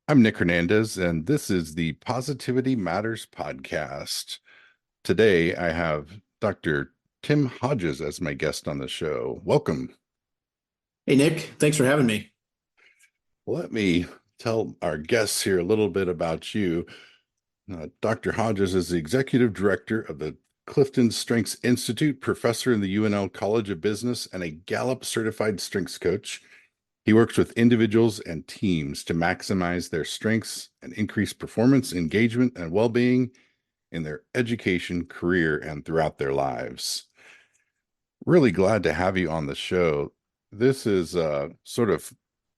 I'm Nick Hernandez, and this is the Positivity Matters podcast. Today, I have Dr. Tim Hodges as my guest on the show. Welcome. Hey, Nick, thanks for having me. Let me tell our guests here a little bit about you. Dr. Hodges is the executive director of the Clifton Strengths Institute, professor in the UNL College of Business, and a Gallup certified strengths coach. He works with individuals and teams to maximize their strengths and increase performance, engagement, and well being in their education, career, and throughout their lives. Really glad to have you on the show. This is sort of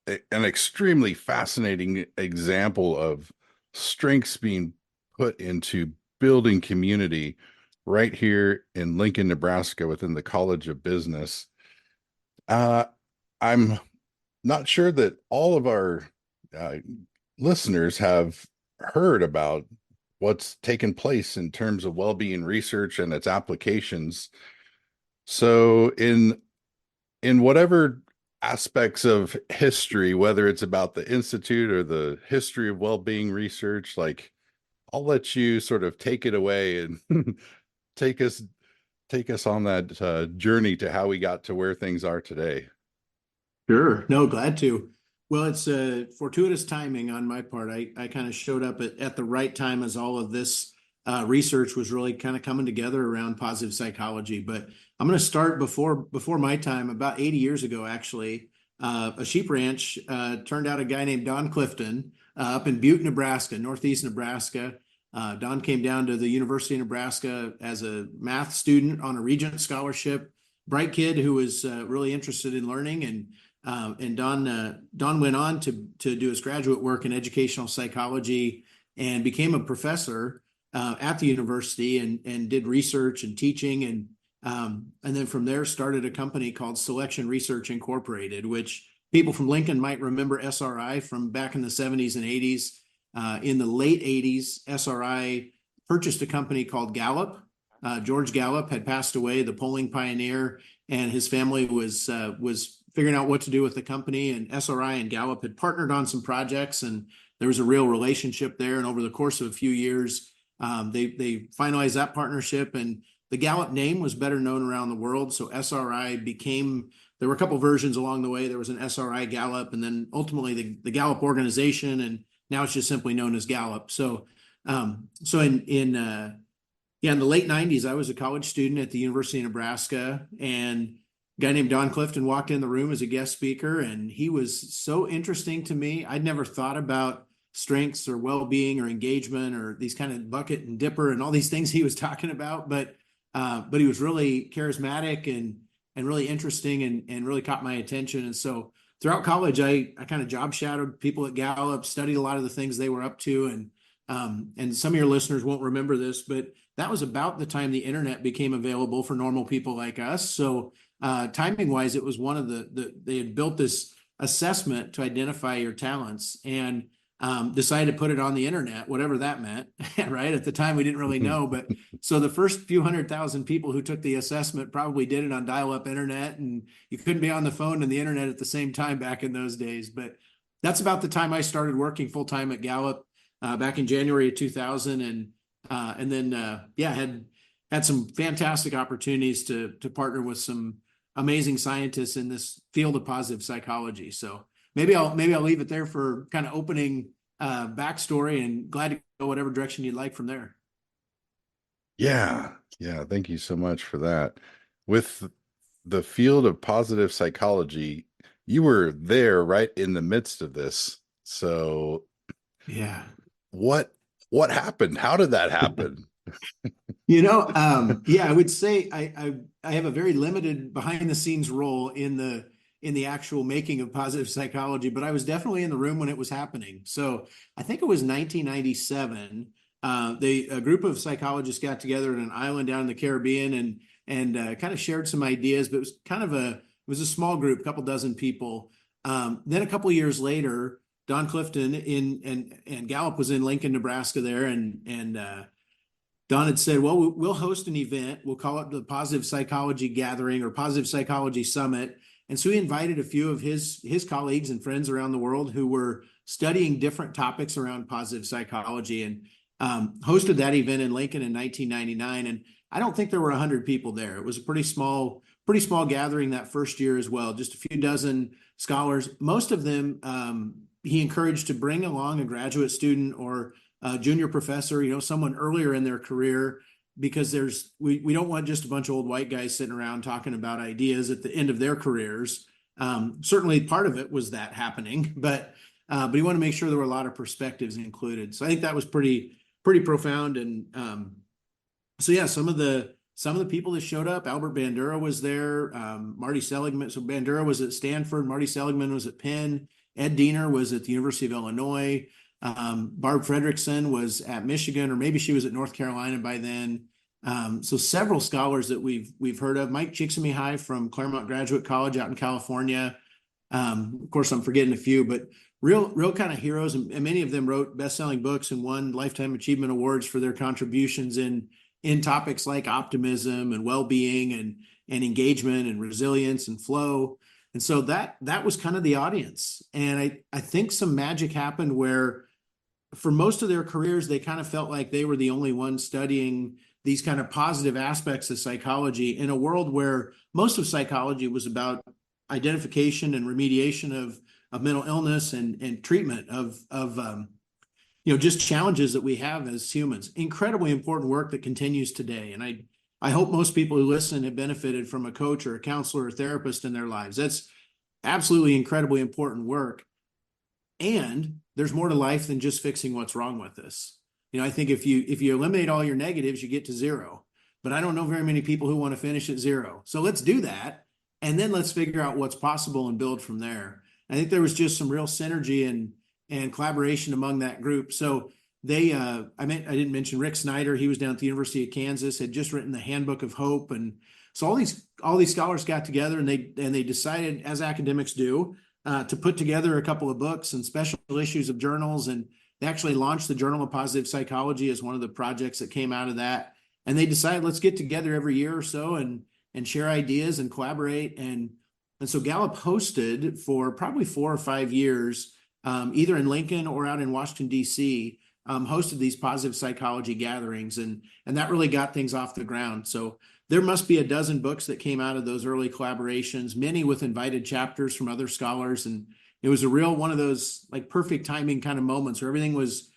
an extremely fascinating example of strengths being put into building community right here in Lincoln, Nebraska, within the College of Business. Uh, I'm not sure that all of our uh, listeners have heard about what's taken place in terms of well-being research and its applications. So in whatever aspects of history, whether it's about the institute or the history of well-being research, like I'll let you sort of take it away and take us take us on that journey to how we got to where things are today. Sure. No, glad to. Well, it's fortuitous timing on my part. I kind of showed up at the right time as all of this research was really kind of coming together around positive psychology. But I'm going to start before my time, about 80 years ago, actually. A sheep ranch turned out a guy named Don Clifton up in Butte, Nebraska, northeast Nebraska. Don came down to the University of Nebraska as a math student on a Regent scholarship. Bright kid who was really interested in learning, and Don went on to do his graduate work in educational psychology and became a professor at the university and did research and teaching, and then from there started a company called Selection Research Incorporated, which people from Lincoln might remember SRI from back in the 70s and 80s. In the late 80s, SRI purchased a company called Gallup. George Gallup had passed away, the polling pioneer, and his family was figuring out what to do with the company. And SRI and Gallup had partnered on some projects, and there was a real relationship there. And over the course of a few years, they finalized that partnership, and the Gallup name was better known around the world. So SRI became, there were a couple versions along the way. There was an SRI Gallup, and then ultimately the Gallup organization, and now it's just simply known as Gallup. So in the late 90s, I was a college student at the University of Nebraska, and a guy named Don Clifton walked in the room as a guest speaker, and he was so interesting to me. I'd never thought about strengths or well-being or engagement or these kind of bucket and dipper and all these things he was talking about, but he was really charismatic and really interesting and really caught my attention. And so throughout college, I kind of job shadowed people at Gallup, studied a lot of the things they were up to, and some of your listeners won't remember this, but that was about the time the internet became available for normal people like us. So timing wise, it was one of they had built this assessment to identify your talents, and decided to put it on the internet, whatever that meant, right? At the time, we didn't really know. But so the first few 100,000 people who took the assessment probably did it on dial-up internet, and you couldn't be on the phone and the internet at the same time back in those days. But that's about the time I started working full time at Gallup back in January of 2000, and then had some fantastic opportunities to partner with some amazing scientists in this field of positive psychology. So maybe I'll leave it there for kind of opening backstory, and glad to go whatever direction you'd like from there. Yeah, yeah, thank you so much for that. With the field of positive psychology, you were there right in the midst of this. So Yeah. what what happened? How did that happen? Yeah, I would say I have a very limited behind the scenes role in the actual making of positive psychology, but I was definitely in the room when it was happening. So I think it was 1997. A group of psychologists got together in an island down in the Caribbean and kind of shared some ideas, but it was it was a small group, a couple dozen people. Then a couple of years later, Don Clifton and Gallup was in Lincoln, Nebraska there, and Don had said, well, we'll host an event. We'll call it the Positive Psychology Gathering or Positive Psychology Summit. And so he invited a few of his colleagues and friends around the world who were studying different topics around positive psychology, and hosted that event in Lincoln in 1999. And I don't think there were 100 people there. It was a pretty small gathering that first year as well, just a few dozen scholars. Most of them he encouraged to bring along a graduate student or a junior professor, someone earlier in their career, because we don't want just a bunch of old white guys sitting around talking about ideas at the end of their careers. Certainly part of it was that happening, but we want to make sure there were a lot of perspectives included. So I think that was pretty profound. And so yeah, some of the people that showed up, Albert Bandura was there, Marty Seligman. So Bandura was at Stanford, Marty Seligman was at Penn, Ed Diener was at the University of Illinois, Barb Fredrickson was at Michigan, or maybe she was at North Carolina by then. So several scholars that we've heard of. Mike Csikszentmihalyi from Claremont Graduate College out in California. Of course, I'm forgetting a few, but real kind of heroes, and many of them wrote best-selling books and won Lifetime Achievement Awards for their contributions in topics like optimism and well-being and engagement and resilience and flow. And so that was kind of the audience. And I think some magic happened where for most of their careers, they kind of felt like they were the only ones studying these kind of positive aspects of psychology in a world where most of psychology was about identification and remediation of mental illness and treatment of just challenges that we have as humans. Incredibly important work that continues today. And I hope most people who listen have benefited from a coach or a counselor or therapist in their lives. That's absolutely incredibly important work. And there's more to life than just fixing what's wrong with us. I think if you eliminate all your negatives, you get to zero. But I don't know very many people who want to finish at zero. So let's do that. And then let's figure out what's possible and build from there. I think there was just some real synergy and collaboration among that group. So I didn't mention Rick Snyder. He was down at the University of Kansas, had just written the Handbook of Hope. And so all these scholars got together and they decided, as academics do, to put together a couple of books and special issues of journals. And they actually launched the Journal of Positive Psychology as one of the projects that came out of that. And they decided, let's get together every year or so and share ideas and collaborate. And so Gallup hosted for probably 4 or 5 years, either in Lincoln or out in Washington, D.C., hosted these positive psychology gatherings. And that really got things off the ground. So there must be a dozen books that came out of those early collaborations, many with invited chapters from other scholars. And it was a real one of those like perfect timing kind of moments where everything was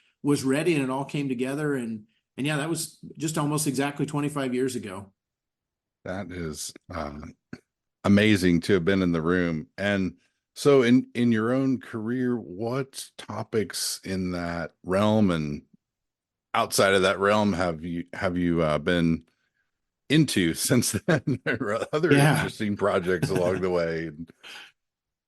ready and it all came together. And yeah, that was just almost exactly 25 years ago. That is amazing to have been in the room. And so in your own career, what topics in that realm and outside of that realm have you been into since then? There are other interesting projects along the way.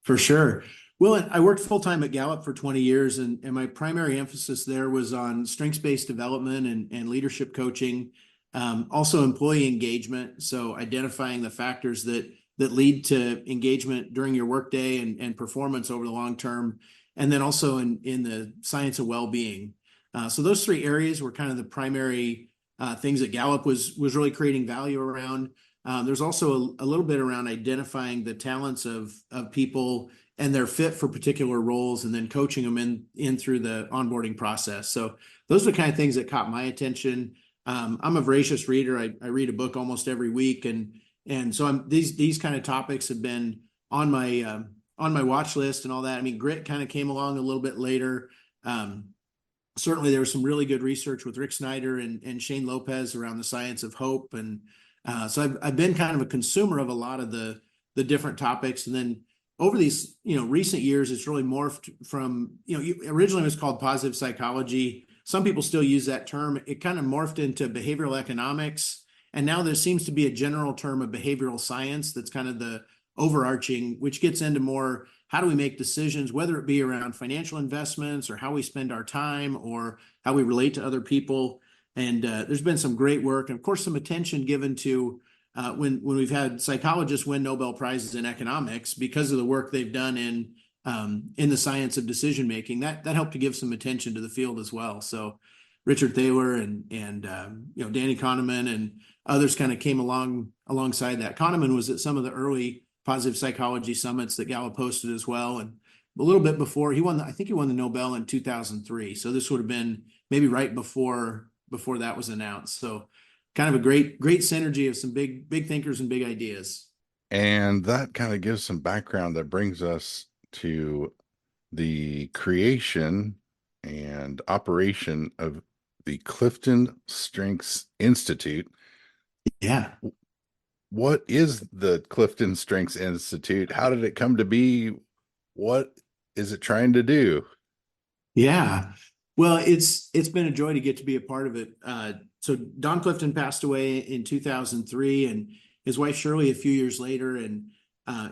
For sure. Well, I worked full-time at Gallup for 20 years, and my primary emphasis there was on strengths-based development and leadership coaching, also employee engagement. So identifying the factors that lead to engagement during your workday and performance over the long term, and then also in the science of well-being. So those 3 areas were kind of the primary things that Gallup was really creating value around. There's also a little bit around identifying the talents of people and their fit for particular roles, and then coaching them in through the onboarding process. So those are the kind of things that caught my attention. I'm a voracious reader. I read a book almost every week, and so these kind of topics have been on my watch list and all that. I mean, grit kind of came along a little bit later. Certainly there was some really good research with Rick Snyder and Shane Lopez around the science of hope. And so I've been kind of a consumer of a lot of the different topics. And then over these, recent years, it's really morphed from, originally it was called positive psychology. Some people still use that term. It kind of morphed into behavioral economics. And now there seems to be a general term of behavioral science that's kind of the overarching, which gets into more, how do we make decisions, whether it be around financial investments or how we spend our time or how we relate to other people. And there's been some great work, and of course some attention given to when we've had psychologists win Nobel Prizes in economics because of the work they've done in the science of decision making. That helped to give some attention to the field as well. So Richard Thaler and Danny Kahneman and others kind of came alongside that. Kahneman was at some of the early positive psychology summits that Gallup hosted as well, and a little bit before he won. I think he won the Nobel in 2003. So this would have been maybe right before that was announced. So kind of a great synergy of some big thinkers and big ideas. And that kind of gives some background that brings us to the creation and operation of the Clifton Strengths Institute. Yeah. What is the Clifton Strengths Institute? How did it come to be? What is it trying to do? Yeah. Well, it's been a joy to get to be a part of it. So Don Clifton passed away in 2003, and his wife Shirley a few years later, and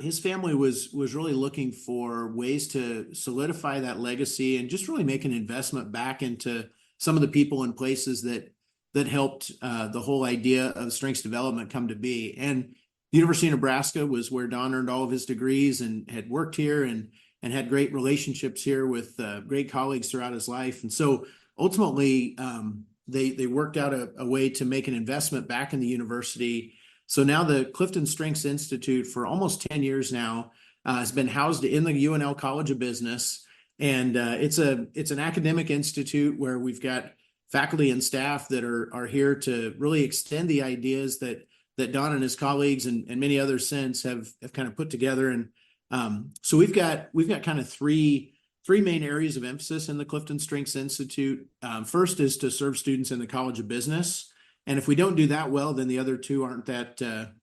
his family was really looking for ways to solidify that legacy and just really make an investment back into some of the people and places that helped the whole idea of strengths development come to be. And the University of Nebraska was where Don earned all of his degrees and had worked here and had great relationships here with great colleagues throughout his life. And so ultimately, they worked out a way to make an investment back in the university. So now the Clifton Strengths Institute for almost 10 years now has been housed in the UNL College of Business. And it's an academic institute where we've got faculty and staff that are here to really extend the ideas that Don and his colleagues and many others since have kind of put together. And so we've got kind of three main areas of emphasis in the Clifton Strengths Institute. First is to serve students in the College of Business, and if we don't do that well, then the other two aren't that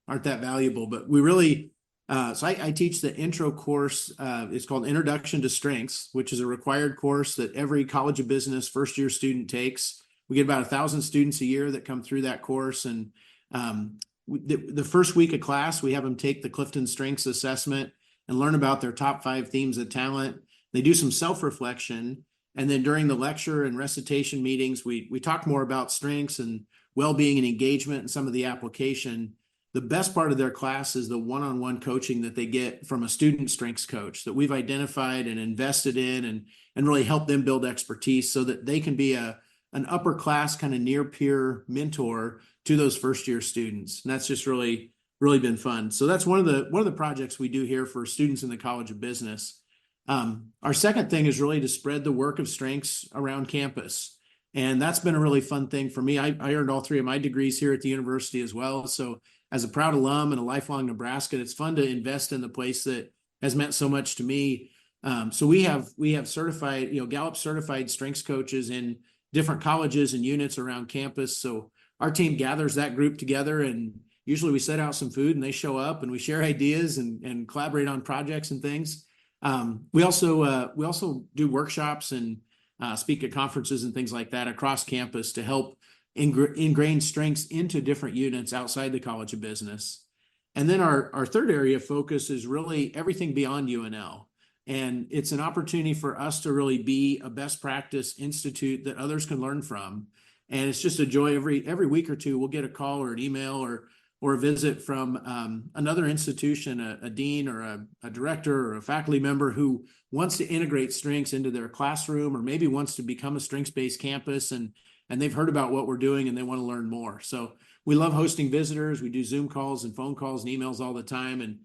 valuable. But we really so I teach the intro course. It's called Introduction to Strengths, which is a required course that every College of Business first year student takes. We get about 1,000 students a year that come through that course, and the first week of class, we have them take the Clifton Strengths Assessment and learn about their top 5 themes of talent. They do some self-reflection. And then during the lecture and recitation meetings, we talk more about strengths and well-being and engagement and some of the application. The best part of their class is the one-on-one coaching that they get from a student strengths coach that we've identified and invested in and really help them build expertise so that they can be an upper class kind of near peer mentor to those first year students. And that's just really been fun. So that's one of the projects we do here for students in the College of Business. Our second thing is really to spread the work of strengths around campus. And that's been a really fun thing for me. I earned all 3 of my degrees here at the university as well. So as a proud alum and a lifelong Nebraskan, it's fun to invest in the place that has meant so much to me. So we have certified, Gallup certified strengths coaches in different colleges and units around campus. So our team gathers that group together, and usually we set out some food and they show up and we share ideas and collaborate on projects and things. We also do workshops and speak at conferences and things like that across campus to help ingrain strengths into different units outside the College of Business. And then our third area of focus is really everything beyond UNL. And it's an opportunity for us to really be a best practice institute that others can learn from. And it's just a joy every week or two, we'll get a call or an email or a visit from another institution, a dean or a director or a faculty member who wants to integrate strengths into their classroom or maybe wants to become a strengths-based campus and they've heard about what we're doing and they want to learn more. So we love hosting visitors. We do Zoom calls and phone calls and emails all the time. And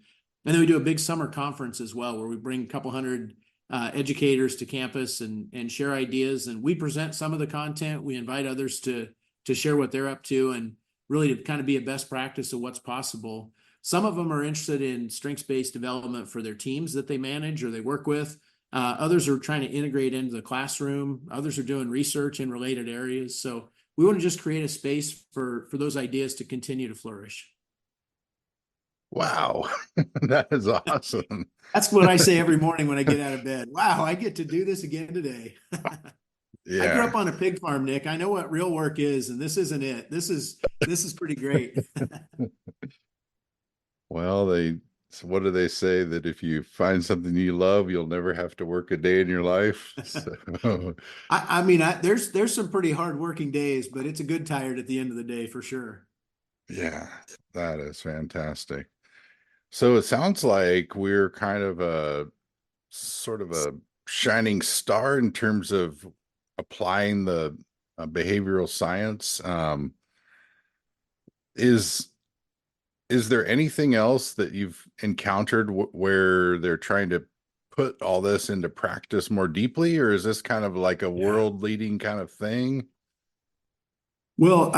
then we do a big summer conference as well, where we bring a couple hundred educators to campus and share ideas. And we present some of the content. We invite others to share what they're up to and really to kind of be a best practice of what's possible. Some of them are interested in strengths-based development for their teams that they manage or they work with. Others are trying to integrate into the classroom. Others are doing research in related areas. So we want to just create a space for those ideas to continue to flourish. Wow, that is awesome. That's what I say every morning when I get out of bed. Wow, I get to do this again today. I grew Yeah. up on a pig farm, Nick. I know what real work is, and this isn't it. This is pretty great. Well, so what do they say that if you find something you love, you'll never have to work a day in your life? So, I mean, there's some pretty hard working days, but it's a good tired at the end of the day for sure. yeah, that is fantastic. So it sounds like we're kind of a sort of a shining star in terms of applying the behavioral science. Is is there anything else that you've encountered where they're trying to put all this into practice more deeply, or is this kind of like a Yeah. world leading kind of thing? Well,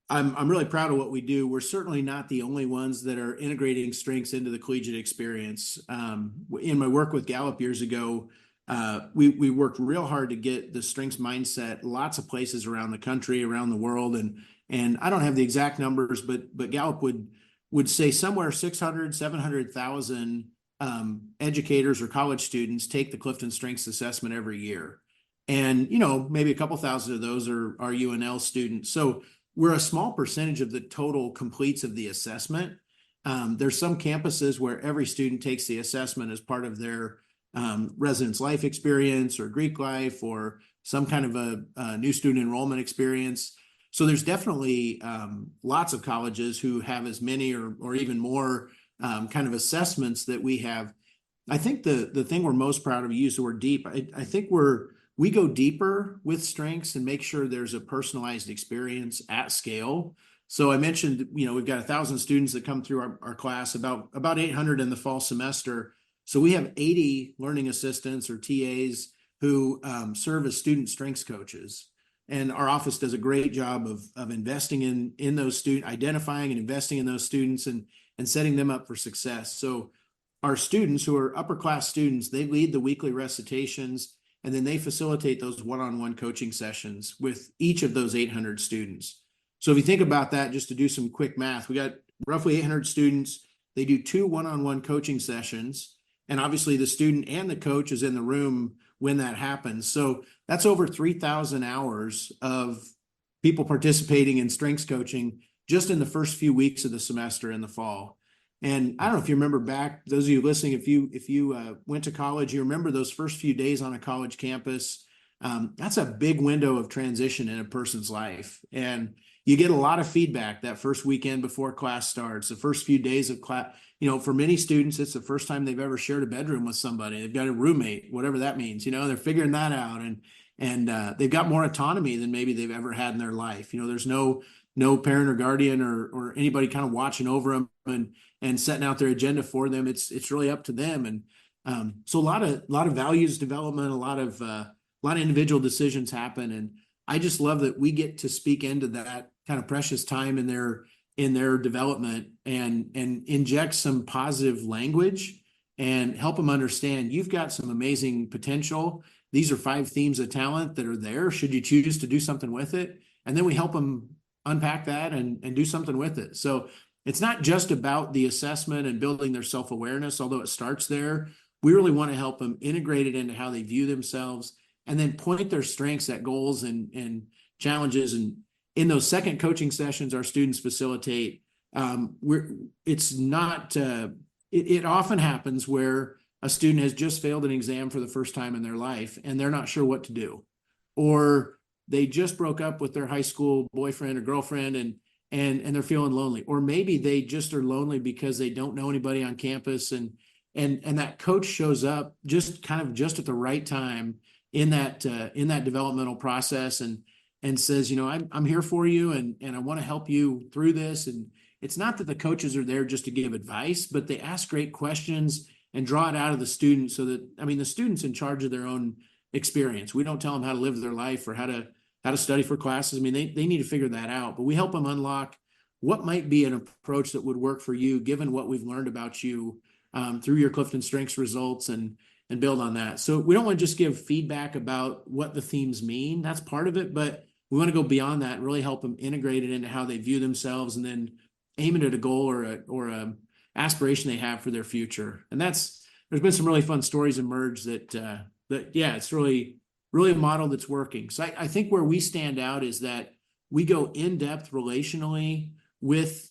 I'm really proud of what we do. We're certainly not the only ones that are integrating strengths into the collegiate experience. In my work with Gallup years ago, we worked real hard to get the strengths mindset lots of places around the country, around the world, and I don't have the exact numbers, but Gallup would say somewhere 600, 700,000 educators or college students take the Clifton Strengths Assessment every year. And, maybe a couple thousand of those are UNL students. So we're a small percentage of the total completes of the assessment. There's some campuses where every student takes the assessment as part of their residence life experience or Greek life or some kind of a new student enrollment experience. So there's definitely lots of colleges who have as many or even more kind of assessments that we have. I think the thing we're most proud of, you use the word deep. I think we go deeper with strengths and make sure there's a personalized experience at scale. So I mentioned, we've got 1,000 students that come through our class, about 800 in the fall semester. So we have 80 learning assistants or TAs who serve as student strengths coaches. And our office does a great job of investing in those students, identifying and investing in those students and setting them up for success. So our students who are upper class students, they lead the weekly recitations and then they facilitate those one-on-one coaching sessions with each of those 800 students. So if you think about that, just to do some quick math, we got roughly 800 students. They do 2 one-on-one coaching sessions. And obviously the student and the coach is in the room when that happens. So that's over 3,000 hours of people participating in strengths coaching just in the first few weeks of the semester in the fall. And I don't know if you remember back, those of you listening, if you went to college, you remember those first few days on a college campus. That's a big window of transition in a person's life. And you get a lot of feedback that first weekend before class starts, the first few days of class. For many students, it's the first time they've ever shared a bedroom with somebody. They've got a roommate, whatever that means. They're figuring that out, and they've got more autonomy than maybe they've ever had in their life. There's no parent or guardian or anybody kind of watching over them and setting out their agenda for them. It's really up to them. And so a lot of values development, a lot of individual decisions happen. And I just love that we get to speak into that kind of precious time in their development and inject some positive language and help them understand you've got some amazing potential. These are 5 themes of talent that are there should you choose to do something with it. And then we help them unpack that and do something with it. So it's not just about the assessment and building their self-awareness, although it starts there. We really want to help them integrate it into how they view themselves and then point their strengths at goals and challenges. And in those second coaching sessions our students facilitate, it often happens where a student has just failed an exam for the first time in their life and they're not sure what to do, or they just broke up with their high school boyfriend or girlfriend and they're feeling lonely, or maybe they just are lonely because they don't know anybody on campus, and that coach shows up just at the right time in that developmental process and says, I'm here for you and I want to help you through this. And it's not that the coaches are there just to give advice, but they ask great questions and draw it out of the student so that, the student's in charge of their own experience. We don't tell them how to live their life or how to study for classes. They need to figure that out, but we help them unlock what might be an approach that would work for you, given what we've learned about you through your Clifton Strengths results and build on that. So we don't want to just give feedback about what the themes mean. That's part of it, but we want to go beyond that and really help them integrate it into how they view themselves and then aim it at a goal or a aspiration they have for their future. And there's been some really fun stories emerge that it's really a model that's working. So I think where we stand out is that we go in depth relationally with,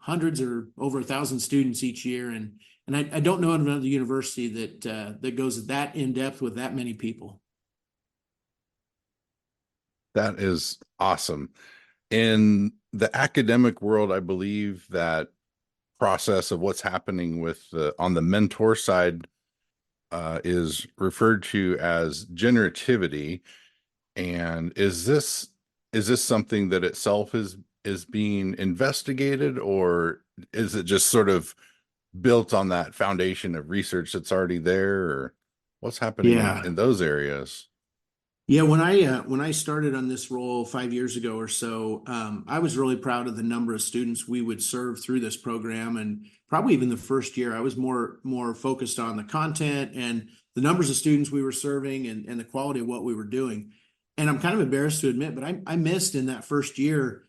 hundreds or over 1,000 students each year. And I don't know of another university that goes that in depth with that many people. That is awesome. In the academic world, I believe that process of what's happening with on the mentor side is referred to as generativity. And is this something that itself is being investigated, or is it just sort of built on that foundation of research that's already there, or what's happening Yeah. in those areas? Yeah, when I started on this role 5 years ago or so, I was really proud of the number of students we would serve through this program, and probably even the first year, I was more focused on the content and the numbers of students we were serving and the quality of what we were doing. And I'm kind of embarrassed to admit, but I missed in that first year,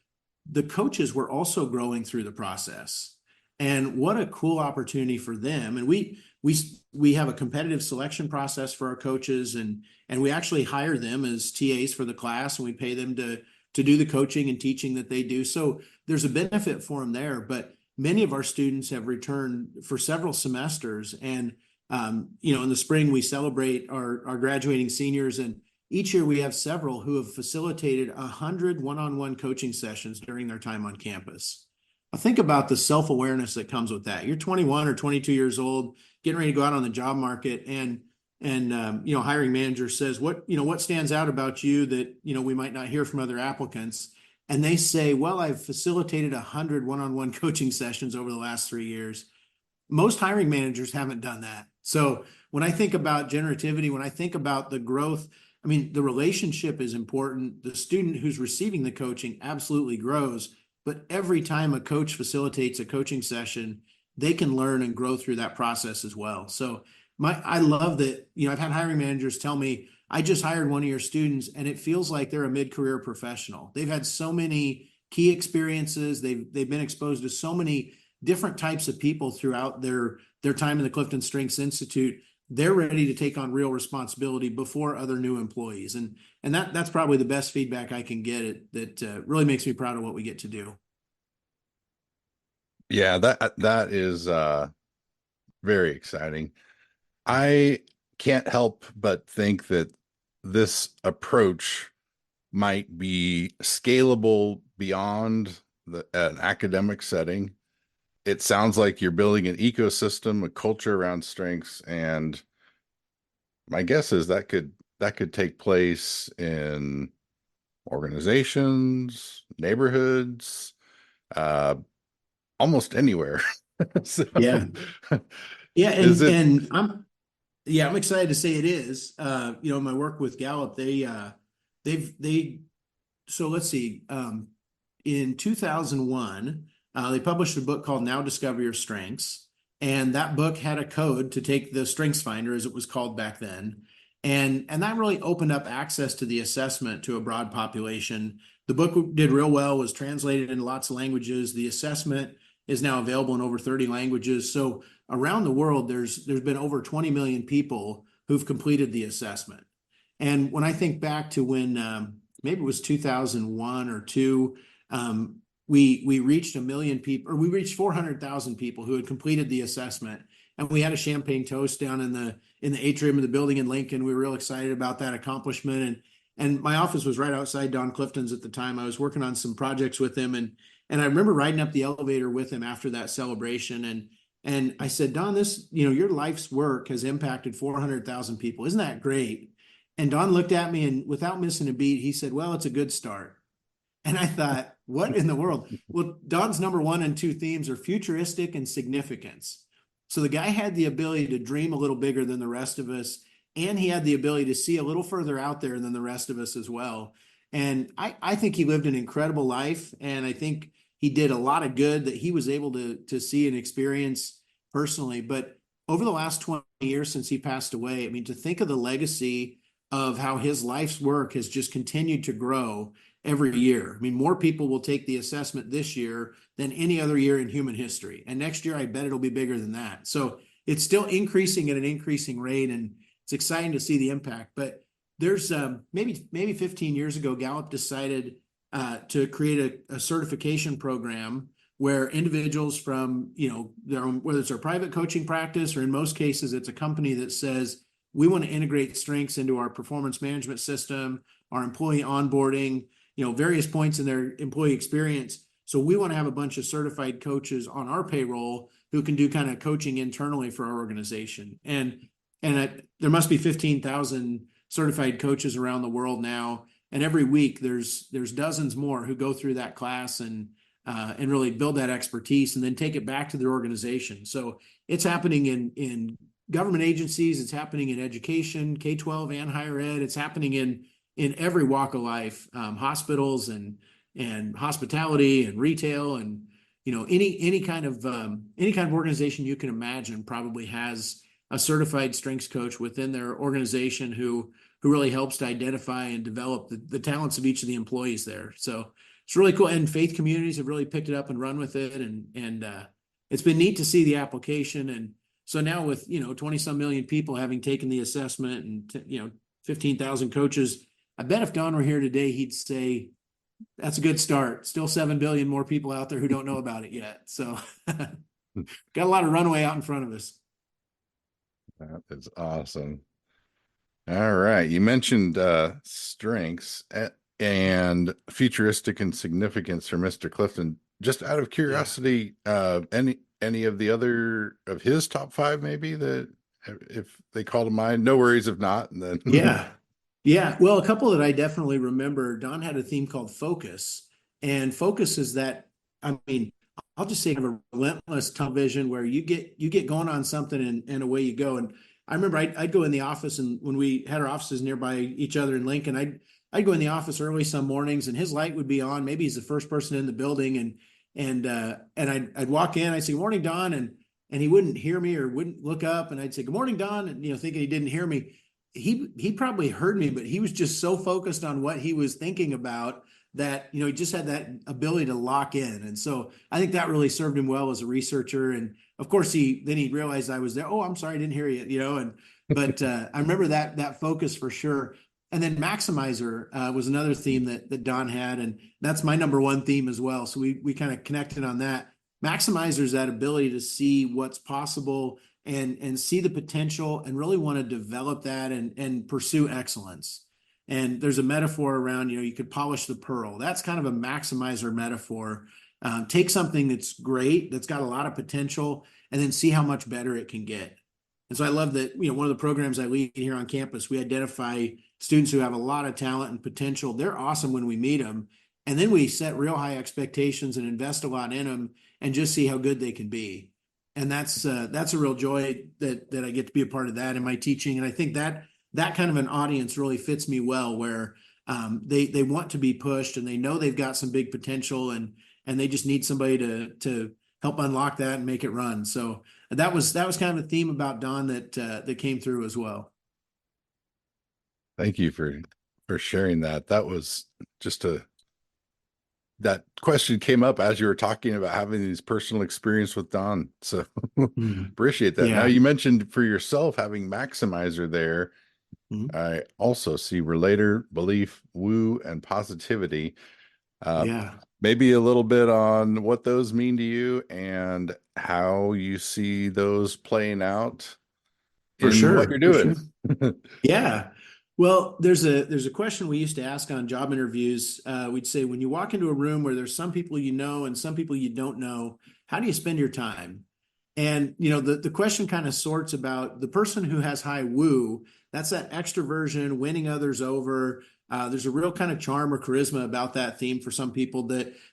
the coaches were also growing through the process, and what a cool opportunity for them. And we have a competitive selection process for our coaches, and we actually hire them as TAs for the class, and we pay them to do the coaching and teaching that they do. So there's a benefit for them there. But many of our students have returned for several semesters, and in the spring we celebrate our graduating seniors, and each year we have several who have facilitated 100 one-on-one coaching sessions during their time on campus. I think about the self-awareness that comes with that. You're 21 or 22 years old, getting ready to go out on the job market, and hiring manager says, what stands out about you that we might not hear from other applicants, and they say, well, I've facilitated 100 one-on-one coaching sessions over the last 3 years. Most hiring managers haven't done that. So when I think about generativity, when I think about the growth, I mean, the relationship is important. The student who's receiving the coaching absolutely grows, but every time a coach facilitates a coaching session, they can learn and grow through that process as well. So I love that. I've had hiring managers tell me, I just hired one of your students and it feels like they're a mid-career professional. They've had so many key experiences. They've been exposed to so many different types of people throughout their time in the Clifton Strengths Institute. They're ready to take on real responsibility before other new employees. And that's probably the best feedback I can get. That really makes me proud of what we get to do. Yeah, that is very exciting. I can't help but think that this approach might be scalable beyond an academic setting. It sounds like you're building an ecosystem, a culture around strengths, and my guess is that could take place in organizations, neighborhoods, uh, almost anywhere. So, Yeah. Yeah. is And, it? and I'm excited to say it is. My work with Gallup, so let's see, in 2001, they published a book called Now Discover Your Strengths. And that book had a code to take the Strengths Finder, as it was called back then. And that really opened up access to the assessment to a broad population. The book did real well, was translated into lots of languages. The assessment is now available in over 30 languages. So around the world, there's been over 20 million people who've completed the assessment. And when I think back to when maybe it was 2001 or two, we reached a million people, or we reached 400,000 people who had completed the assessment, and we had a champagne toast down in the atrium of the building in Lincoln. We were real excited about that accomplishment, and my office was right outside Don Clifton's at the time. I was working on some projects with him, and I remember riding up the elevator with him after that celebration, and I said, Don, this, your life's work has impacted 400,000 people. Isn't that great? And Don looked at me, and without missing a beat, he said, well, it's a good start. And I thought, what in the world? Well, Don's number 1 and 2 themes are futuristic and significance. So the guy had the ability to dream a little bigger than the rest of us, and he had the ability to see a little further out there than the rest of us as well. And I think he lived an incredible life, and I think he did a lot of good that he was able to see and experience personally. But over the last 20 years since he passed away, I mean, to think of the legacy of how his life's work has just continued to grow every year. I mean, more people will take the assessment this year than any other year in human history. And next year, I bet it'll be bigger than that. So it's still increasing at an increasing rate, and it's exciting to see the impact. But there's maybe 15 years ago, Gallup decided to create a certification program where individuals from, their own, whether it's their private coaching practice, or in most cases, it's a company that says, we want to integrate strengths into our performance management system, our employee onboarding, various points in their employee experience. So we want to have a bunch of certified coaches on our payroll who can do kind of coaching internally for our organization. And there must be 15,000 certified coaches around the world now. And every week there's dozens more who go through that class. And and really build that expertise and then take it back to their organization. So it's happening in government agencies, it's happening in education, K-12 and higher ed, it's happening in every walk of life, hospitals and hospitality and retail, and any kind of organization you can imagine probably has a certified strengths coach within their organization who really helps to identify and develop the talents of each of the employees there. So it's really cool. And faith communities have really picked it up and run with it. And it's been neat to see the application. And so now with, 20 some million people having taken the assessment and, 15,000 coaches, I bet if Don were here today, he'd say, that's a good start. Still 7 billion more people out there who don't know about it yet. So got a lot of runway out in front of us. That is awesome. All right. You mentioned strengths and futuristic and significance for Mr. Clifton. Just out of curiosity, any of the other of his top five, maybe, that if they call to mind? No worries if not. And then Yeah. Yeah. Well, a couple that I definitely remember, Don had a theme called Focus. And focus is that, I mean, I'll just say, kind of a relentless tunnel vision where you get going on something and away you go. And I remember I'd go in the office, and when we had our offices nearby each other in Lincoln, I'd go in the office early some mornings, and his light would be on. Maybe he's the first person in the building, and I'd walk in, I'd say, "Morning, Don," and he wouldn't hear me or wouldn't look up, and I'd say, "Good morning, Don," and thinking he didn't hear me. He probably heard me, but he was just so focused on what he was thinking about that he just had that ability to lock in. And so I think that really served him well as a researcher. And of course he realized I was there. Oh, I'm sorry, I didn't hear you. But I remember that focus for sure. And then maximizer was another theme that Don had, and that's my number one theme as well. So we kind of connected on that. Maximizer is that ability to see what's possible and see the potential and really want to develop that and pursue excellence. And there's a metaphor around, you could polish the pearl. That's kind of a maximizer metaphor. Take something that's great, that's got a lot of potential, and then see how much better it can get. And so I love that, one of the programs I lead here on campus, we identify students who have a lot of talent and potential. They're awesome when we meet them. And then we set real high expectations and invest a lot in them and just see how good they can be. And that's a real joy that I get to be a part of that in my teaching. And I think that kind of an audience really fits me well, where they want to be pushed and they know they've got some big potential, and they just need somebody to help unlock that and make it run. So that was kind of a theme about Don that came through as well. thank you for sharing that. That was just that question came up as you were talking about having these personal experience with Don. So appreciate that. Now, Yeah. you mentioned for yourself having maximizer there. Mhm. I also see relator, belief, woo, and positivity. Yeah. Maybe a little bit on what those mean to you and how you see those playing out For in what you're sure. For sure. doing. Yeah. Well, there's a question we used to ask on job interviews. We'd say, when you walk into a room where there's some people you know and some people you don't know, how do you spend your time? And the question kind of sorts about the person who has high woo. That's that extroversion, winning others over. There's a real kind of charm or charisma about that theme for some people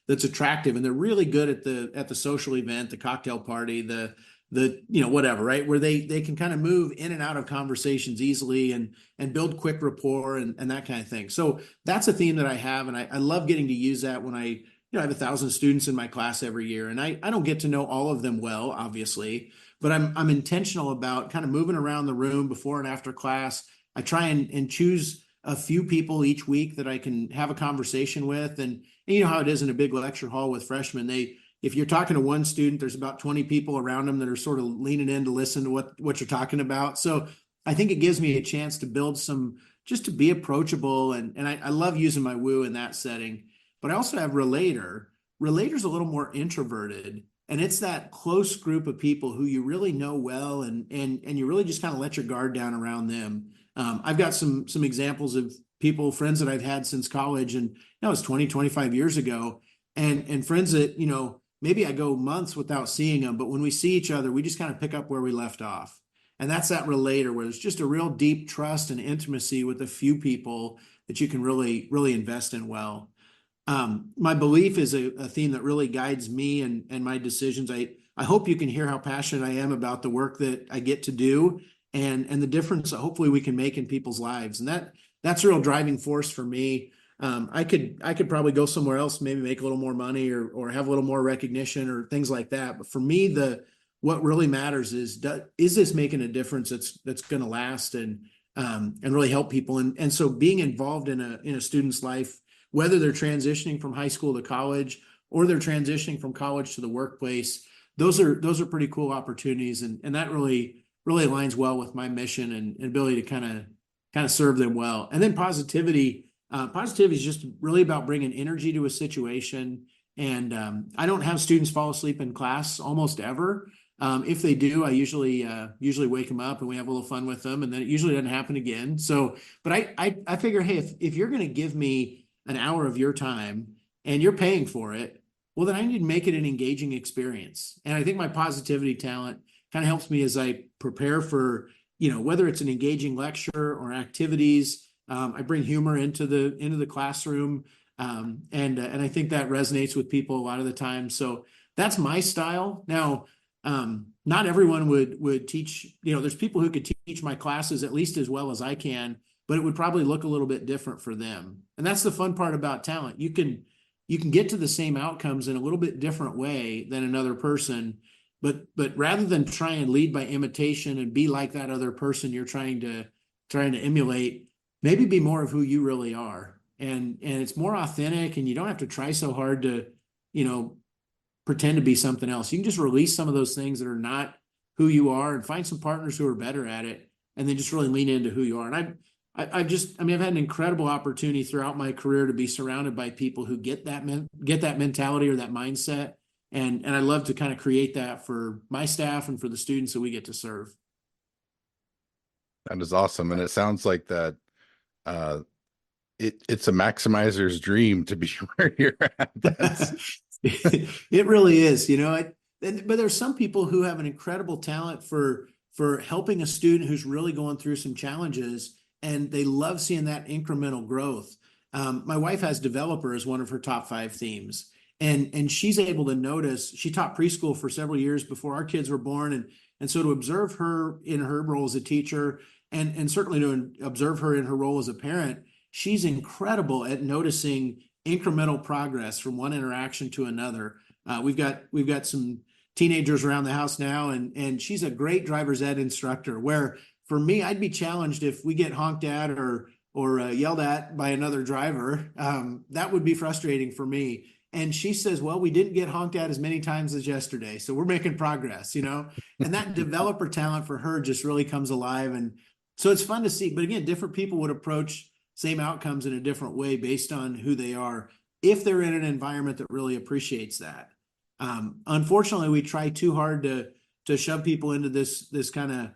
that's attractive, and they're really good at the social event, the cocktail party, the whatever, right, where they can kind of move in and out of conversations easily and build quick rapport and that kind of thing. So that's a theme that I have, and I love getting to use that when I have 1,000 students in my class every year, and I don't get to know all of them well, obviously, but I'm intentional about kind of moving around the room before and after class. I try and choose a few people each week that I can have a conversation with, and you know how it is in a big lecture hall with freshmen. If you're talking to one student, there's about 20 people around them that are sort of leaning in to listen to what you're talking about. So I think it gives me a chance to build just to be approachable, and I love using my woo in that setting. But I also have relator. Relator's a little more introverted, and it's that close group of people who you really know well, and you really just kind of let your guard down around them. I've got some examples of friends that I've had since college, and it's 20, 25 years ago, and friends that maybe I go months without seeing them, but when we see each other, we just kind of pick up where we left off. And that's that relator, where there's just a real deep trust and intimacy with a few people that you can really, really invest in well. My belief is a theme that really guides me and my decisions. I hope you can hear how passionate I am about the work that I get to do and the difference that hopefully we can make in people's lives. And that's a real driving force for me. I could probably go somewhere else, maybe make a little more money or have a little more recognition or things like that. But for me, what really matters is this making a difference that's going to last and really help people. And so being involved in a student's life, whether they're transitioning from high school to college or they're transitioning from college to the workplace, those are pretty cool opportunities. And that really aligns well with my mission and ability to kind of serve them well. And then positivity is just really about bringing energy to a situation. And I don't have students fall asleep in class almost ever. If they do, I usually wake them up and we have a little fun with them, and then it usually doesn't happen again. So, but I figure, hey, if you're going to give me an hour of your time and you're paying for it, well, then I need to make it an engaging experience. And I think my positivity talent kind of helps me as I prepare for, whether it's an engaging lecture or activities. I bring humor into the classroom, and I think that resonates with people a lot of the time. So that's my style. Now, not everyone would teach. There's people who could teach my classes at least as well as I can, but it would probably look a little bit different for them. And that's the fun part about talent. You can get to the same outcomes in a little bit different way than another person, but rather than try and lead by imitation and be like that other person you're trying to emulate, maybe be more of who you really are. And it's more authentic, and you don't have to try so hard to, pretend to be something else. You can just release some of those things that are not who you are and find some partners who are better at it, and then just really lean into who you are. And I've had an incredible opportunity throughout my career to be surrounded by people who get that mentality or that mindset. And I love to kind of create that for my staff and for the students that we get to serve. That is awesome. And it sounds like that it's a maximizer's dream to be where you're at. It really is, but there's some people who have an incredible talent for helping a student who's really going through some challenges, and they love seeing that incremental growth. My wife has developer as one of her top 5 themes, and she's able to notice. She taught preschool for several years before our kids were born, and so to observe her in her role as a teacher, and certainly to observe her in her role as a parent, she's incredible at noticing incremental progress from one interaction to another. We've got some teenagers around the house now, and she's a great driver's ed instructor, where for me, I'd be challenged if we get honked at or yelled at by another driver. That would be frustrating for me. And she says, well, we didn't get honked at as many times as yesterday, so we're making progress, and that developer talent for her just really comes alive. And so it's fun to see. But again, different people would approach same outcomes in a different way based on who they are, if they're in an environment that really appreciates that. Unfortunately, we try too hard to shove people into this kind of,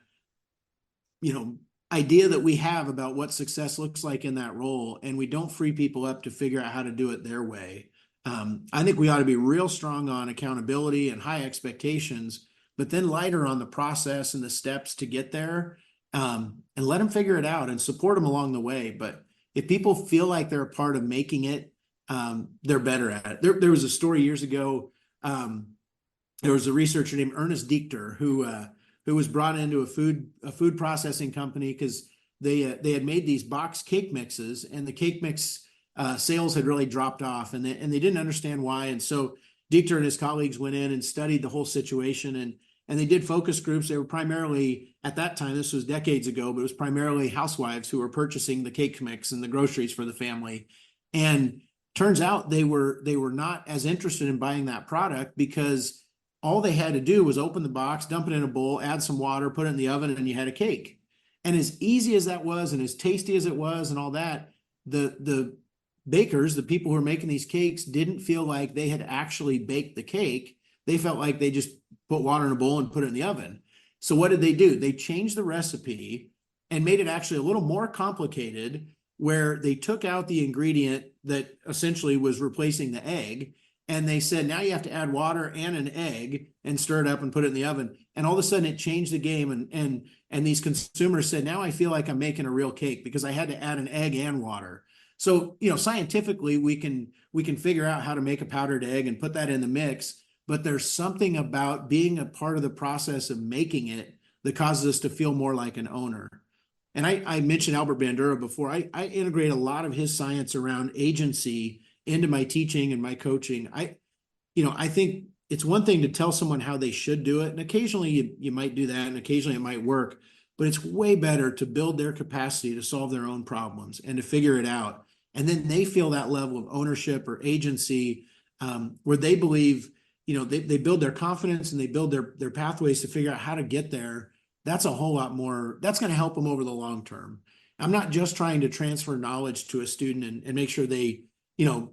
idea that we have about what success looks like in that role, and we don't free people up to figure out how to do it their way. I think we ought to be real strong on accountability and high expectations, but then lighter on the process and the steps to get there, and let them figure it out and support them along the way. But if people feel like they're a part of making it, they're better at it. There was a story years ago. There was a researcher named Ernest Dichter who was brought into a food processing company because they had made these box cake mixes, and the cake mix sales had really dropped off, and they didn't understand why. And so Dichter and his colleagues went in and studied the whole situation, and they did focus groups. They were primarily, at that time, this was decades ago, but it was primarily housewives who were purchasing the cake mix and the groceries for the family. And turns out they were not as interested in buying that product, because all they had to do was open the box, dump it in a bowl, add some water, put it in the oven, and you had a cake. And as easy as that was, and as tasty as it was and all that, the bakers, the people who were making these cakes, didn't feel like they had actually baked the cake. They felt like they just put water in a bowl and put it in the oven. So what did they do? They changed the recipe and made it actually a little more complicated, where they took out the ingredient that essentially was replacing the egg, and they said, now you have to add water and an egg and stir it up and put it in the oven. And all of a sudden it changed the game. And these consumers said, now I feel like I'm making a real cake because I had to add an egg and water. So, scientifically, we can figure out how to make a powdered egg and put that in the mix, but there's something about being a part of the process of making it that causes us to feel more like an owner. And I mentioned Albert Bandura before. I integrate a lot of his science around agency into my teaching and my coaching. I think it's one thing to tell someone how they should do it, and occasionally you might do that, and occasionally it might work, but it's way better to build their capacity to solve their own problems and to figure it out. And then they feel that level of ownership or agency, where they believe, they build their confidence and they build their pathways to figure out how to get there. That's a whole lot more, that's going to help them over the long term. I'm not just trying to transfer knowledge to a student and make sure they,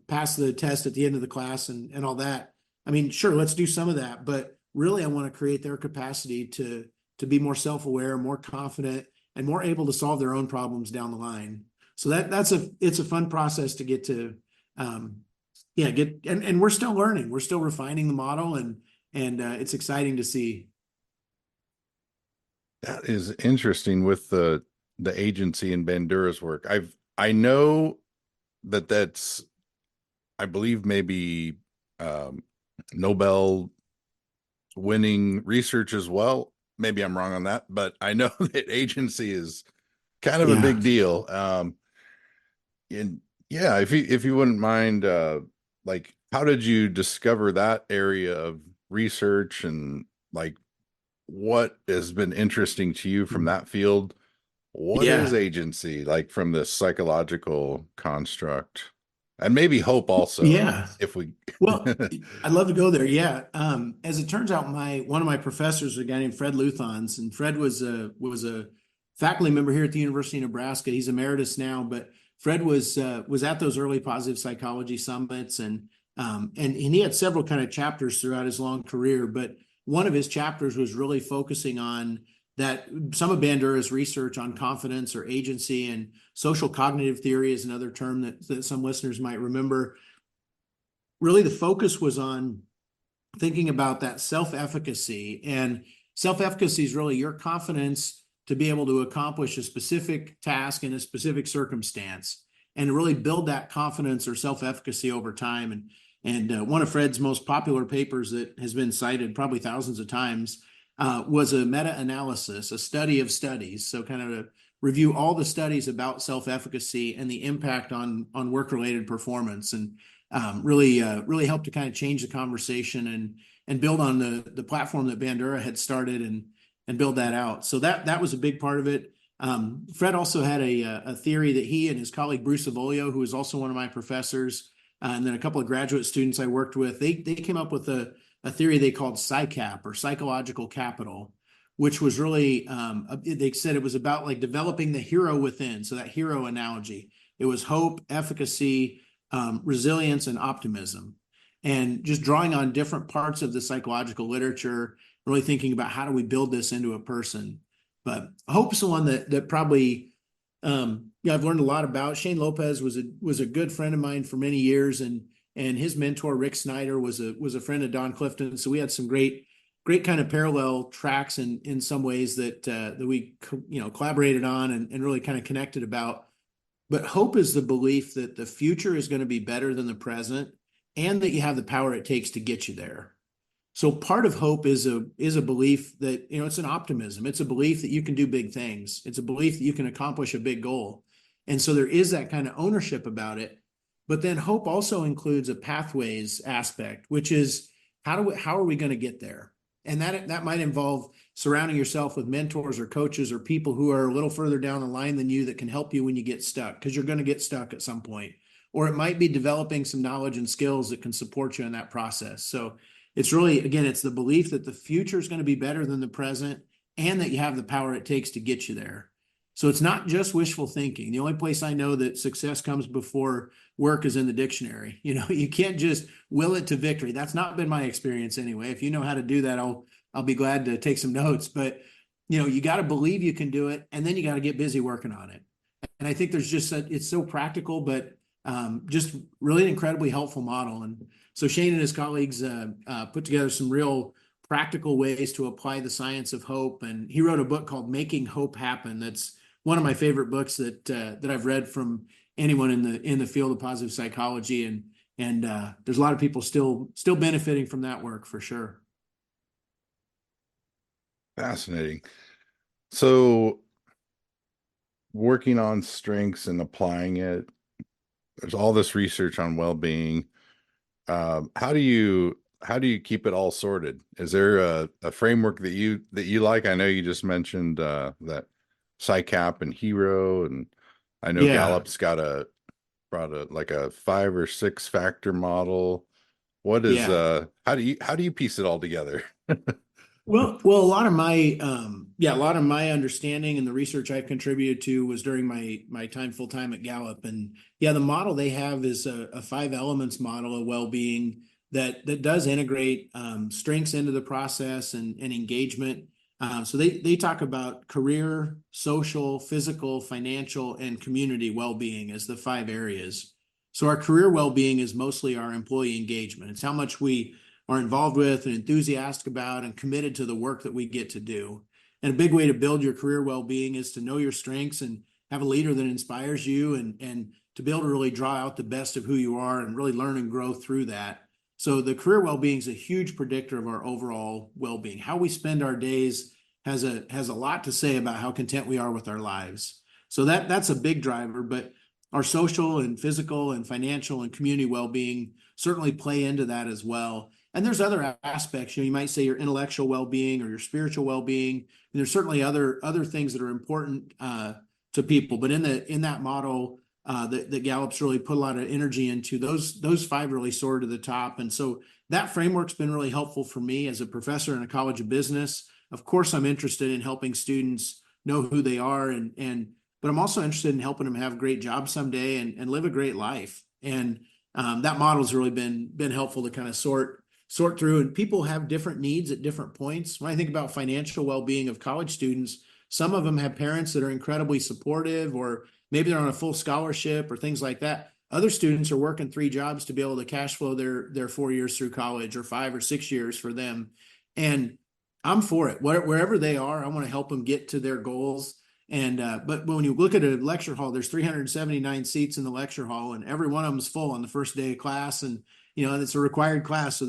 pass the test at the end of the class and all that. I mean, sure, let's do some of that, but really I want to create their capacity to be more self-aware, more confident, and more able to solve their own problems down the line. So it's a fun process to get to, and we're still learning, we're still refining the model, and it's exciting to see. That is interesting with the agency and Bandura's work. I know that's, I believe, maybe Nobel winning research as well. Maybe I'm wrong on that, but I know that agency is kind of a Yeah. big deal. And yeah, if you wouldn't mind, like, how did you discover that area of research, and like what has been interesting to you from that field? What is Yeah. agency, like, from the psychological construct? And maybe hope also, Yeah. if we Well, I'd love to go there. Yeah. As it turns out, one of my professors was a guy named Fred Luthans, and Fred was a faculty member here at the University of Nebraska. He's emeritus now, but Fred was at those early positive psychology summits, and he had several kind of chapters throughout his long career. But one of his chapters was really focusing on that, some of Bandura's research on confidence or agency, and social cognitive theory is another term that some listeners might remember. Really, the focus was on thinking about that self-efficacy, and self-efficacy is really your confidence to be able to accomplish a specific task in a specific circumstance, and to really build that confidence or self-efficacy over time. And one of Fred's most popular papers that has been cited probably thousands of times was a meta-analysis, a study of studies. So kind of to review all the studies about self-efficacy and the impact on work-related performance, and really helped to kind of change the conversation and build on the platform that Bandura had started, and build that out. So that was a big part of it. Fred also had a theory that he and his colleague Bruce Avolio, who was also one of my professors, and then a couple of graduate students I worked with, they came up with a theory they called PsyCap, or psychological capital, which was really, they said it was about like developing the hero within. So that hero analogy, it was hope, efficacy, resilience, and optimism, and just drawing on different parts of the psychological literature, really thinking about how do we build this into a person. But hope's the one that probably, I've learned a lot about. Shane Lopez was a good friend of mine for many years, and his mentor Rick Snyder was a friend of Don Clifton. So we had some great kind of parallel tracks in some ways that we collaborated on, and really kind of connected about. But hope is the belief that the future is going to be better than the present, and that you have the power it takes to get you there. So part of hope is a belief that, it's an optimism. It's a belief that you can do big things. It's a belief that you can accomplish a big goal. And so there is that kind of ownership about it. But then hope also includes a pathways aspect, which is how are we going to get there? And that might involve surrounding yourself with mentors or coaches or people who are a little further down the line than you that can help you when you get stuck, because you're going to get stuck at some point. Or it might be developing some knowledge and skills that can support you in that process. So it's really, again, it's the belief that the future is going to be better than the present, and that you have the power it takes to get you there. So it's not just wishful thinking. The only place I know that success comes before work is in the dictionary. You can't just will it to victory. That's not been my experience anyway. If you know how to do that, I'll be glad to take some notes. But you got to believe you can do it, and then you got to get busy working on it. And I think there's just it's so practical, but just really an incredibly helpful model. And so Shane and his colleagues put together some real practical ways to apply the science of hope. And he wrote a book called Making Hope Happen. That's one of my favorite books that I've read from anyone in the field of positive psychology, and there's a lot of people still benefiting from that work for sure. Fascinating. So working on strengths and applying it, there's all this research on well-being. How do you keep it all sorted? Is there a framework that you like? I know you just mentioned that PsyCap and Hero, and I know Yeah. Gallup's brought a like a 5 or 6 factor model. What is Yeah. how do you piece it all together? Well, a lot of my a lot of my understanding and the research I've contributed to was during my time full time at Gallup. And yeah, the model they have is a 5 elements model of well-being that does integrate strengths into the process and engagement. So they talk about career, social, physical, financial, and community well-being as the 5 areas. So our career well-being is mostly our employee engagement. It's how much we are involved with and enthusiastic about and committed to the work that we get to do. And a big way to build your career well-being is to know your strengths and have a leader that inspires you, and to be able to really draw out the best of who you are and really learn and grow through that. So the career well-being is a huge predictor of our overall well-being. How we spend our days has a lot to say about how content we are with our lives. So that's a big driver, but our social and physical and financial and community well-being certainly play into that as well. And there's other aspects, you might say your intellectual well-being or your spiritual well-being. And there's certainly other things that are important to people. But in that model that Gallup's really put a lot of energy into, those 5 really soar to the top. And so that framework's been really helpful for me as a professor in a college of business. Of course, I'm interested in helping students know who they are, but I'm also interested in helping them have a great job someday and live a great life. And that model's really been helpful to kind of sort through. And people have different needs at different points. When I think about financial well-being of college students, some of them have parents that are incredibly supportive, or maybe they're on a full scholarship or things like that. Other students are working 3 jobs to be able to cash flow their 4 years through college, or 5 or 6 years for them. And I'm for it. Wherever they are, I want to help them get to their goals. And but when you look at a lecture hall, there's 379 seats in the lecture hall, and every one of them is full on the first day of class. And it's a required class, so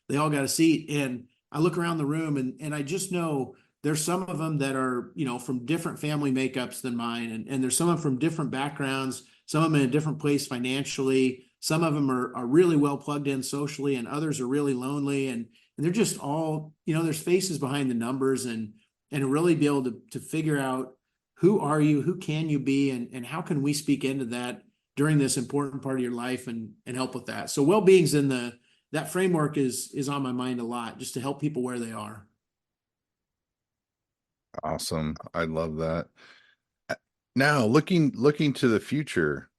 they all got a seat. And I look around the room, and I just know there's some of them that are from different family makeups than mine, and there's some of them from different backgrounds, some of them in a different place financially, some of them are really well plugged in socially, and others are really lonely, and they're just all there's faces behind the numbers, and really be able to figure out who are you, who can you be, and how can we speak into that during this important part of your life and help with that. So well-being's that framework is on my mind a lot, just to help people where they are. Awesome. I love that. Uh, Now, looking to the future,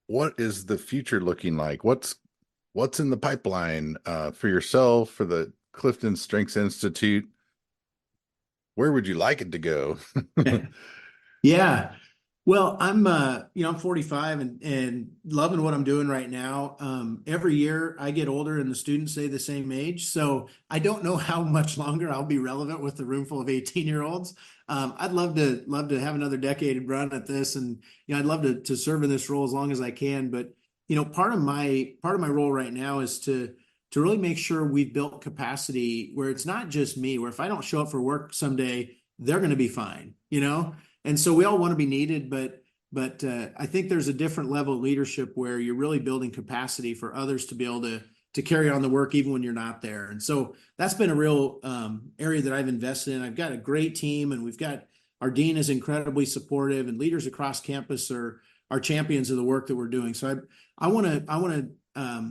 what is the future looking like? What's in the pipeline for yourself, for the Clifton Strengths Institute? Where would you like it to go? Yeah. Well, I'm 45 and loving what I'm doing right now. Every year I get older and the students stay the same age. So I don't know how much longer I'll be relevant with the room full of 18-year-olds. I'd love to have another decade and run at this. And, I'd love to serve in this role as long as I can. But, part of my role right now is to really make sure we've built capacity where it's not just me, where if I don't show up for work someday, they're going to be fine. And so we all want to be needed, but I think there's a different level of leadership where you're really building capacity for others to be able to carry on the work even when you're not there. And so that's been a real area that I've invested in. I've got a great team, and our dean is incredibly supportive, and leaders across campus are champions of the work that we're doing. So I want to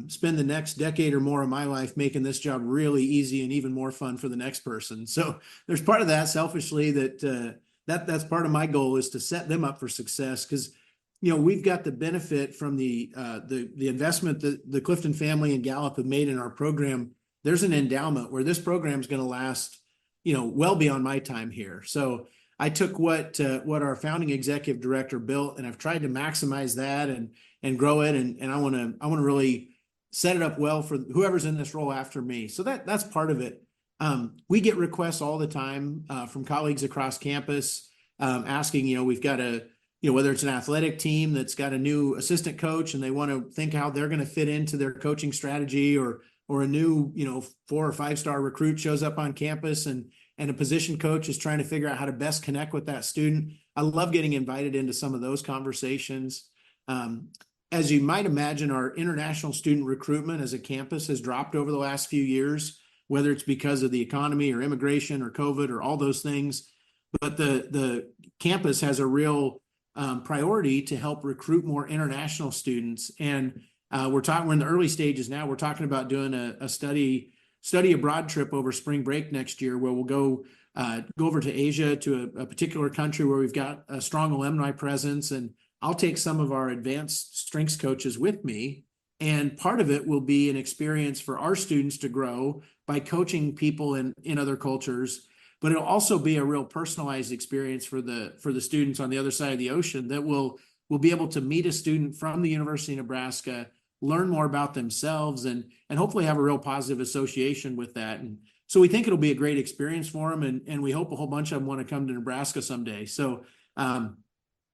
spend the next decade or more of my life making this job really easy and even more fun for the next person. So there's part of that selfishly that's part of my goal, is to set them up for success, because we've got the benefit from the investment that the Clifton family and Gallup have made in our program. There's an endowment where this program is going to last well beyond my time here. So I took what our founding executive director built, and I've tried to maximize that and grow it, and I want to really set it up well for whoever's in this role after me. So that's part of it. We get requests all the time from colleagues across campus asking, we've got a whether it's an athletic team that's got a new assistant coach and they want to think how they're going to fit into their coaching strategy, or a new, 4 or 5 star recruit shows up on campus and a position coach is trying to figure out how to best connect with that student. I love getting invited into some of those conversations. As you might imagine, our international student recruitment as a campus has dropped over the last few years, whether it's because of the economy or immigration or COVID or all those things. But the campus has a real priority to help recruit more international students. And we're in the early stages now. We're talking about doing a study abroad trip over spring break next year, where we'll go over to Asia, to a particular country where we've got a strong alumni presence. And I'll take some of our advanced strengths coaches with me. And part of it will be an experience for our students to grow by coaching people in other cultures. But it'll also be a real personalized experience for the students on the other side of the ocean, that will be able to meet a student from the University of Nebraska, learn more about themselves, and hopefully have a real positive association with that. And so we think it'll be a great experience for them, and we hope a whole bunch of them want to come to Nebraska someday. So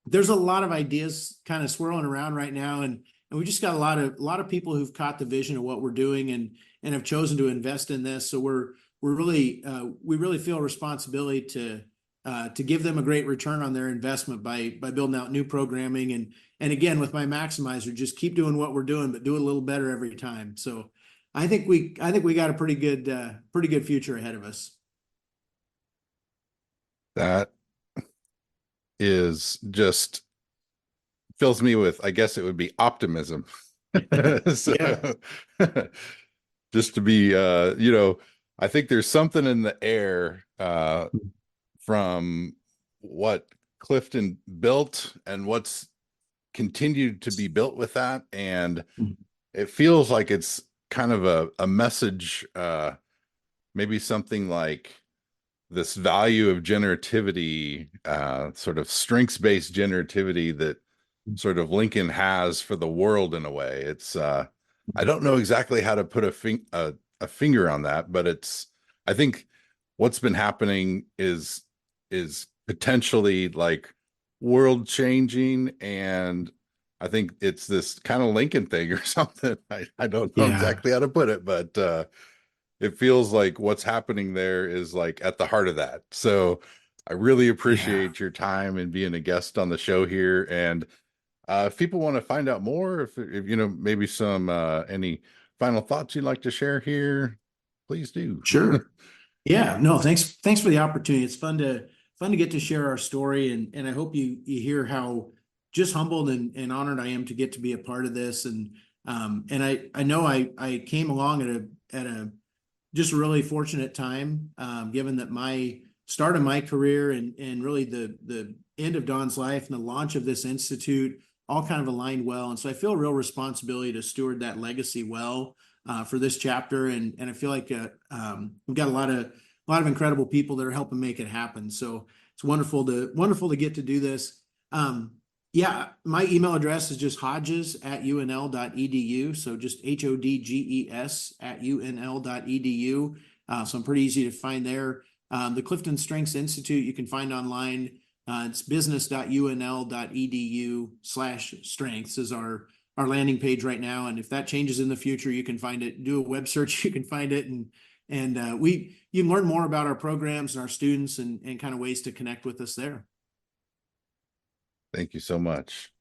there's a lot of ideas kind of swirling around right now, and we just got a lot of people who've caught the vision of what we're doing and have chosen to invest in this. So we really feel a responsibility to give them a great return on their investment by building out new programming, and again, with my maximizer, just keep doing what we're doing, but do it a little better every time. So I think we got a pretty good future ahead of us. That is just fills me with, I guess it would be optimism. So, Yeah. just to be, I think there's something in the air from what Clifton built and what's continued to be built with that. And it feels like it's kind of a message, maybe something like this value of generativity, sort of strengths-based generativity that sort of Lincoln has for the world in a way. It's I don't know exactly how to put a finger on that, but I think what's been happening is potentially like world changing, and I think it's this kind of Lincoln thing or something. I don't know Yeah. exactly how to put it, but it feels like what's happening there is like at the heart of that. So I really Yeah. appreciate your time and being a guest on the show here. And if people want to find out more, if maybe some any final thoughts you'd like to share here, please do. Sure. Yeah, no, thanks for the opportunity. It's fun to get to share our story, and I hope you hear how just humbled and honored I am to get to be a part of this. And I know I came along at a just really fortunate time, given that my start of my career and really the end of Don's life and the launch of this institute all kind of aligned well. And so I feel a real responsibility to steward that legacy well for this chapter. And I feel like we've got a lot of incredible people that are helping make it happen. So it's wonderful to get to do this. Yeah, my email address is just hodges@unl.edu. So just HODGES@unl.edu. So I'm pretty easy to find there. The Clifton Strengths Institute, you can find online. It's business.unl.edu/strengths is our landing page right now. And if that changes in the future, you can find it, do a web search, you can find it. And you can learn more about our programs and our students and kind of ways to connect with us there. Thank you so much.